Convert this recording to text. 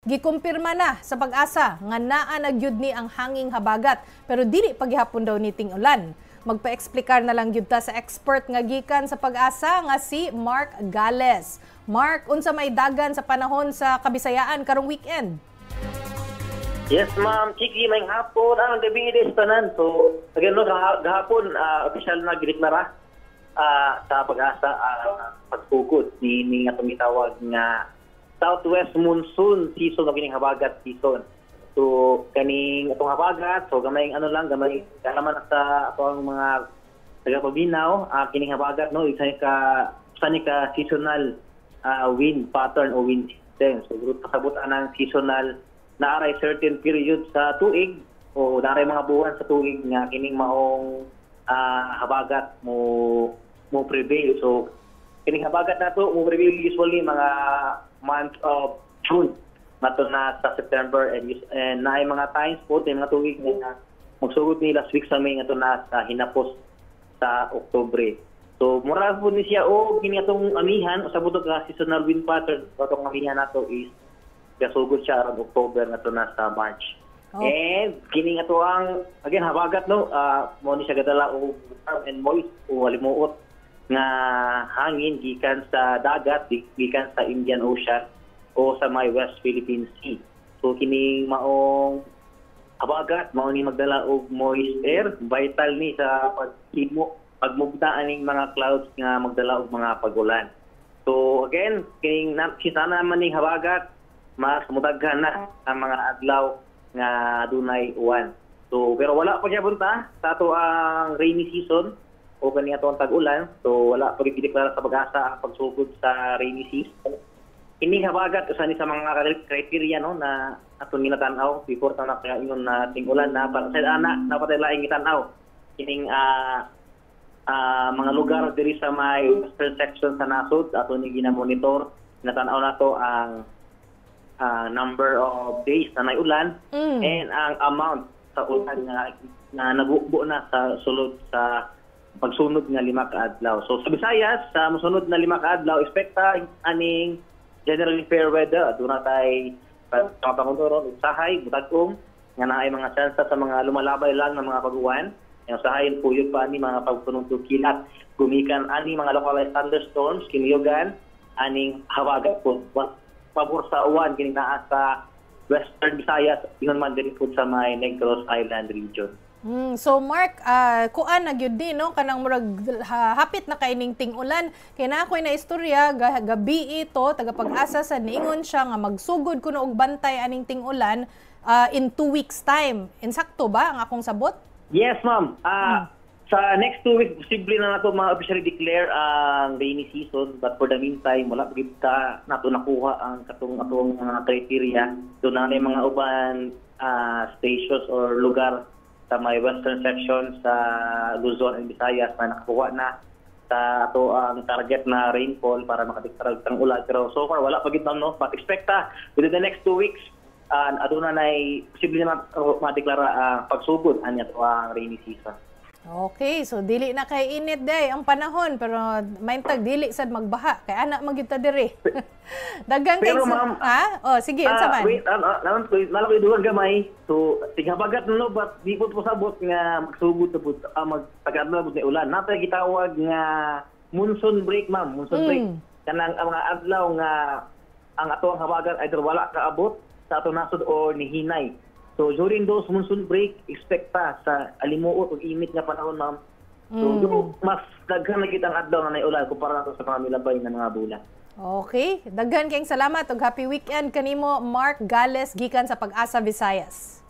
Gikumpirma na sa Pag-asa nga naa na gyud ni ang hanging habagat pero dili paghihapon daw ni ting-ulan. Magpa-eksplikar na lang gyud ta sa expert nga gikan sa Pag-asa nga si Mark Gales. Mark, unsa may dagan sa panahon sa Kabisayaan karong weekend? Yes, ma'am. Kiki, may hapon ang gabi is tanan. So, again, no, gahapon, official na giniklara sa Pag-asa pagpugod ni nga tumitawag nga Southwest Monsoon Season o kining habagat season. So, kaning atong habagat, so gamay gamay kalaman sa atong mga taga-Pabinaw, kining habagat no isa ni ka seasonal wind pattern o wind system. So, kasabutan ng seasonal na aray certain period sa tuig o naray mga buwan sa tuig nga kining maong habagat mo prevail. So, kining habagat nato mo prevail usually mga month of June nato na sa September and naay mga times po tay mga tuig na magsugod ni last week sa May nga na sa hinapos sa Oktubre. So mura po ni siya kini atong amihan sa buto ka seasonal wind pattern atong amihan nato is gasugod siya around October nato na sa March. Oh. And kini ato ang again habagat no mo ni siya gadala og warm and moist o halimuot nga hangin gikan sa dagat, gikan sa Indian Ocean o sa may West Philippine Sea. So kining maong habagat mao ni magdala og moist air, vital ni sa pagmugda aning mga clouds nga magdala og mga pagulan. So again, kining kisana man ning habagat mas mudaghan na ang mga adlaw nga adunay uwan. So pero wala pa gyud ta sa ato ang rainy season o kani ato ang tag-ulan, so wala pa gideklara sa Pag-asa ang pagsugod sa rainy season. Ini habagat usa ni sa mga criteria no na ato ginatan-aw before ta nakaingon na ting-ulan na para sa napatay laing gitan-aw kining mga lugar diri sa may western section sa nasod ato ni gina-monitor ginatan-aw nato ang number of days na may ulan and ang amount sa ulan na nabubo na sa sulod sa pagsunod nga 5 ka adlaw. So sa Visayas, sa mosunod na 5 ka adlaw, expecta aning generally fair weather. Doon na tayo pangunturon, usahay, butagong, nga naay mga tsansa sa mga lumalabay lang ng mga pag-uwan. Yung usahayin puyog pa ni mga pagpunong kilat. Gumikan ani mga localized thunderstorms, kiniyugan, aning habagat po. Pabor sa uwan, kininaa sa Western Visayas, yun man din po sa may Negros Island region. So Mark, kuan na gyud din no kanang murag hapit na kay ning ting-ulan kay na ako'y na istorya gabi ito taga Pag-asa sa niingon siya nga magsugod kuno og bantay aning ting-ulan in 2 weeks time. Insakto ba ang akong sabot? Yes, ma'am. Sa next 2 weeks posible na nato ma-officially declare ang rainy season, but for the meantime wala gid ta nato nakuha ang atong mga criteria. Doon na mga uban stations or lugar sa may western section sa Luzon and Visayas na nakakuha na sa ato ang target na rainfall para makadeklara ng ulan. Pero so far wala pa gid no, but expecta within the next 2 weeks aduna nay posible na madeklara pagsugod anya to ang rainy season. Okay, so dili na kay init day ang panahon pero maintag dili sad magbaha kay ana magyud ta diri. Dagang kay sige, unsa man? Wait, nalaki dugang gamay. So tighabagat no but di po sabot nga magsugod ta pud magtagadla pud ni ulan. Natay gitawag nga monsoon break, ma'am, monsoon break. Kanang mga adlaw nga ang ato ang habagat either wala kaabot sa ato nasod o nihinay. So during those monsoon break, expect pa sa alimuot o init nga panahon, ma'am. So mas daghan na kitang adlaw na ulan kumpara nato sa mga milabay na mga bulan. Okay, daghan kayong salamat ug happy weekend kanimo Mark Gales gikan sa Pag-asa Visayas.